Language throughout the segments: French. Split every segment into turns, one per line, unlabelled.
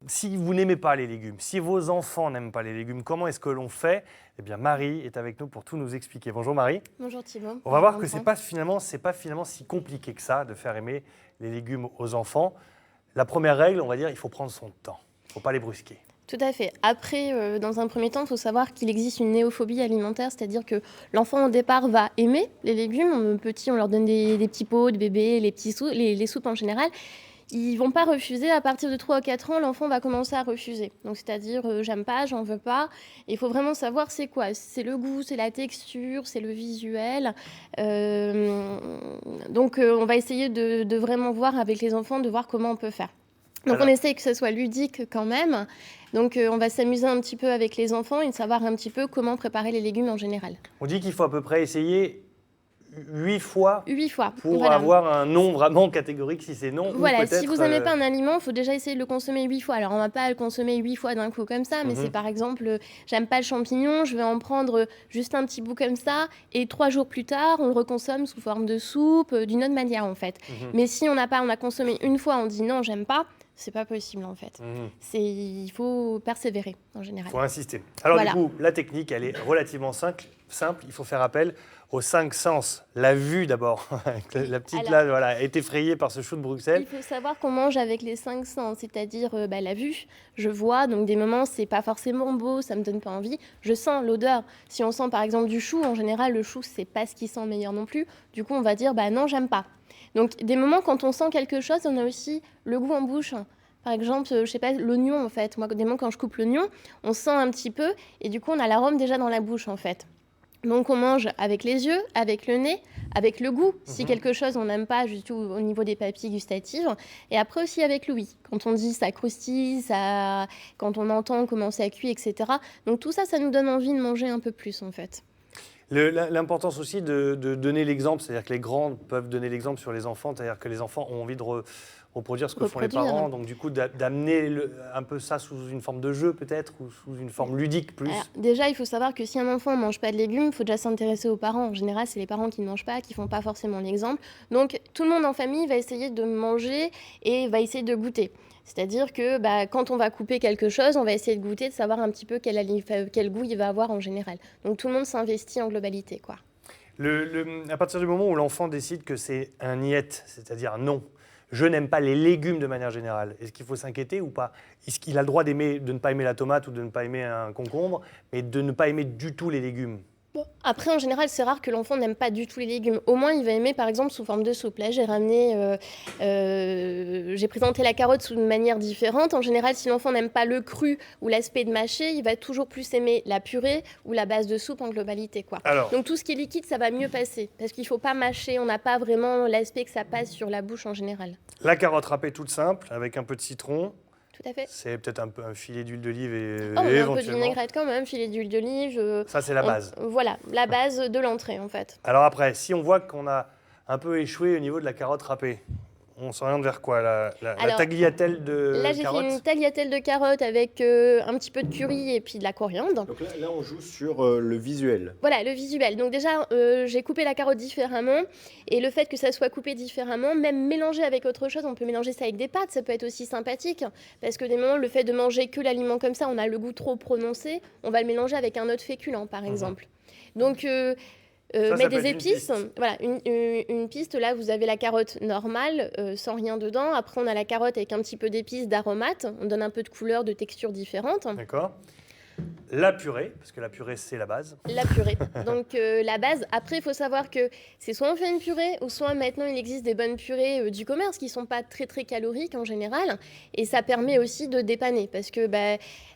Si vous n'aimez pas les légumes, si vos enfants n'aiment pas les légumes, comment est-ce que l'on fait? Eh bien, Marie est avec nous pour tout nous expliquer. Bonjour Marie.
Bonjour Thibaut.
On va voir que c'est pas finalement si compliqué que ça de faire aimer les légumes aux enfants. La première règle, on va dire, il faut prendre son temps. Il ne faut pas les brusquer.
Tout à fait. Après, dans un premier temps, il faut savoir qu'il existe une néophobie alimentaire, c'est-à-dire que l'enfant au départ va aimer les légumes. Petit, on leur donne des petits pots de bébé, les soupes en général. Ils ne vont pas refuser. À partir de 3 ou 4 ans, l'enfant va commencer à refuser. Donc, c'est-à-dire, j'aime pas, j'en veux pas. Il faut vraiment savoir c'est quoi. C'est le goût, c'est la texture, c'est le visuel. On va essayer de vraiment voir avec les enfants, de voir comment on peut faire. Donc, on essaye que ce soit ludique quand même. Donc, on va s'amuser un petit peu avec les enfants et de savoir un petit peu comment préparer les légumes en général.
On dit qu'il faut à peu près essayer 8 fois,
8 fois
pour avoir un non vraiment catégorique si c'est non.
Voilà, si vous n'aimez pas un aliment, il faut déjà essayer de le consommer 8 fois. Alors, on ne va pas le consommer 8 fois d'un coup comme ça, mais c'est par exemple, j'aime pas le champignon, je vais en prendre juste un petit bout comme ça, et 3 jours plus tard, on le reconsomme sous forme de soupe, d'une autre manière en fait. Mais si on a consommé une fois, on dit non, j'aime pas, c'est pas possible en fait. Il faut persévérer en général.
Il faut insister. Alors
voilà.
Du coup, la technique, elle est relativement simple. Il faut faire appel aux 5 sens. La vue d'abord. La petite là, voilà, est effrayée par ce chou de Bruxelles.
Il faut savoir qu'on mange avec les 5 sens, c'est-à-dire la vue. Je vois, donc des moments, c'est pas forcément beau, ça me donne pas envie. Je sens l'odeur. Si on sent par exemple du chou, en général, le chou, c'est pas ce qui sent meilleur non plus. Du coup, on va dire, non, j'aime pas. Donc, des moments, quand on sent quelque chose, on a aussi le goût en bouche. Par exemple, je sais pas, l'oignon, en fait. Moi, des moments, quand je coupe l'oignon, on sent un petit peu, et du coup, on a l'arôme déjà dans la bouche, en fait. Donc, on mange avec les yeux, avec le nez, avec le goût, si quelque chose on n'aime pas, juste au niveau des papilles gustatives. Et après aussi avec l'ouïe. Quand on dit ça croustille, quand on entend comment ça cuit, etc. Donc, tout ça, ça nous donne envie de manger un peu plus, en fait.
L'importance aussi de donner l'exemple, c'est-à-dire que les grands peuvent donner l'exemple sur les enfants, c'est-à-dire que les enfants ont envie de reproduire ce que font les parents, donc du coup d'amener un peu ça sous une forme de jeu peut-être, ou sous une forme ludique plus.
Alors, déjà, il faut savoir que si un enfant ne mange pas de légumes, il faut déjà s'intéresser aux parents. En général, c'est les parents qui ne mangent pas, qui ne font pas forcément l'exemple. Donc, tout le monde en famille va essayer de manger et va essayer de goûter. C'est-à-dire que quand on va couper quelque chose, on va essayer de goûter, de savoir un petit peu quel goût il va avoir en général. Donc tout le monde s'investit en globalité, quoi.
À partir du moment où l'enfant décide que c'est un niet, c'est-à-dire un non, je n'aime pas les légumes de manière générale, est-ce qu'il faut s'inquiéter ou pas? Est-ce qu'il a le droit de ne pas aimer la tomate ou de ne pas aimer un concombre, mais de ne pas aimer du tout les légumes?
Après, en général, c'est rare que l'enfant n'aime pas du tout les légumes. Au moins, il va aimer, par exemple, sous forme de soupe. Là, j'ai présenté la carotte sous une manière différente. En général, si l'enfant n'aime pas le cru ou l'aspect de mâché, il va toujours plus aimer la purée ou la base de soupe en globalité, quoi. Donc, tout ce qui est liquide, ça va mieux passer. Parce qu'il ne faut pas mâcher. On n'a pas vraiment l'aspect que ça passe sur la bouche en général.
La carotte râpée toute simple, avec un peu de citron.
Tout à fait.
C'est peut-être un filet d'huile d'olive et
on a
éventuellement...
un peu de vinaigrette quand même, filet d'huile d'olive.
Ça, c'est la base.
Voilà, la base de l'entrée, en fait.
Alors après, si on voit qu'on a un peu échoué au niveau de la carotte râpée, on s'oriente vers quoi? La tagliatelle de carotte?
Là, j'ai fait une tagliatelle de carotte avec un petit peu de curry et puis de la coriandre.
Donc là on joue sur le visuel.
Voilà, le visuel. Donc déjà, j'ai coupé la carotte différemment. Et le fait que ça soit coupé différemment, même mélangé avec autre chose, on peut mélanger ça avec des pâtes, ça peut être aussi sympathique. Parce que des moments, le fait de manger que l'aliment comme ça, on a le goût trop prononcé, on va le mélanger avec un autre féculent, par exemple. Donc... mais des épices, voilà, une piste, là vous avez la carotte normale, sans rien dedans. Après on a la carotte avec un petit peu d'épices, d'aromates, on donne un peu de couleur, de texture différente.
D'accord. La purée, parce que la purée c'est la base.
La purée, donc la base. Après il faut savoir que c'est soit on fait une purée, ou soit maintenant il existe des bonnes purées du commerce qui sont pas très très caloriques en général. Et ça permet aussi de dépanner, parce que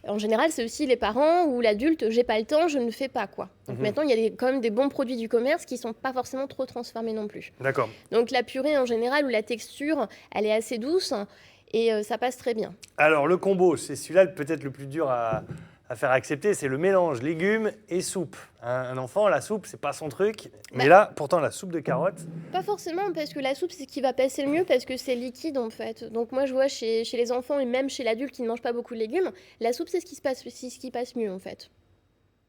en général c'est aussi les parents ou l'adulte, j'ai pas le temps, je ne fais pas quoi. Donc maintenant il y a quand même des bons produits du commerce qui sont pas forcément trop transformés non plus.
D'accord.
Donc la purée en général, où la texture elle est assez douce et ça passe très bien.
Alors le combo, c'est celui-là peut-être le plus dur à faire accepter, c'est le mélange légumes et soupe. Un enfant, la soupe, c'est pas son truc. Mais là, pourtant, la soupe de carottes...
Pas forcément, parce que la soupe, c'est ce qui va passer le mieux, parce que c'est liquide, en fait. Donc moi, je vois chez les enfants, et même chez l'adulte qui ne mange pas beaucoup de légumes, la soupe, c'est ce qui passe mieux, en fait.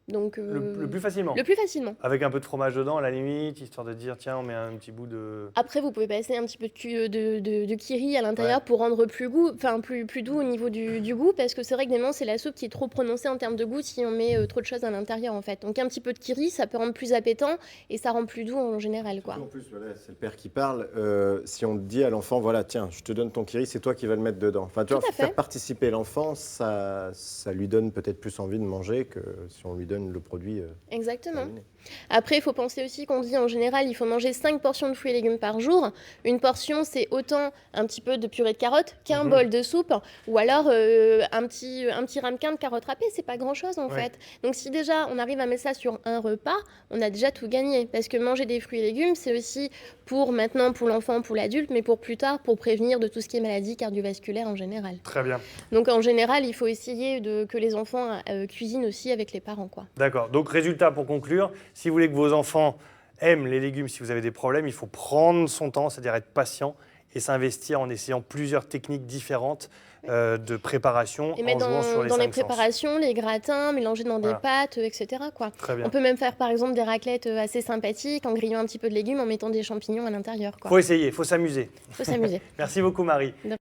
Donc,
Le plus facilement.
le plus facilement.
Avec un peu de fromage dedans, à la limite, histoire de dire, tiens, on met un petit bout de...
Après, vous pouvez passer un petit peu de kiri à l'intérieur pour rendre plus doux au niveau du goût, parce que c'est vrai que des moments, c'est la soupe qui est trop prononcée en termes de goût si on met trop de choses à l'intérieur, en fait. Donc, un petit peu de kiri, ça peut rendre plus appétant et ça rend plus doux en général, quoi.
En plus, voilà, c'est le père qui parle. Si on dit à l'enfant, voilà, tiens, je te donne ton kiri, c'est toi qui vas le mettre dedans. Enfin, tu vois,
Tout à fait.
faire participer l'enfant, ça lui donne peut-être plus envie de manger que si on lui donne le produit.
Exactement.
terminé.
Après, il faut penser aussi qu'on dit en général, il faut manger 5 portions de fruits et légumes par jour. Une portion, c'est autant un petit peu de purée de carottes qu'un bol de soupe, ou alors un petit ramequin de carottes râpées. C'est pas grand-chose en fait. Donc si déjà on arrive à mettre ça sur un repas, on a déjà tout gagné. Parce que manger des fruits et légumes, c'est aussi pour maintenant, pour l'enfant, pour l'adulte, mais pour plus tard, pour prévenir de tout ce qui est maladie cardiovasculaire en général.
Très bien.
Donc en général, il faut essayer que les enfants cuisinent aussi avec les parents, quoi.
D'accord. Donc, résultat, pour conclure, si vous voulez que vos enfants aiment les légumes, si vous avez des problèmes, il faut prendre son temps, c'est-à-dire être patient et s'investir en essayant plusieurs techniques différentes de préparation
Et
en
mettre
jouant sur les
dans les
5 sens.
préparations, les gratins, mélanger dans des pâtes, etc., quoi.
Très bien.
On peut même faire par exemple des raclettes assez sympathiques en grillant un petit peu de légumes, en mettant des champignons à l'intérieur, quoi.
Faut essayer, faut s'amuser.
Faut s'amuser.
Merci beaucoup, Marie.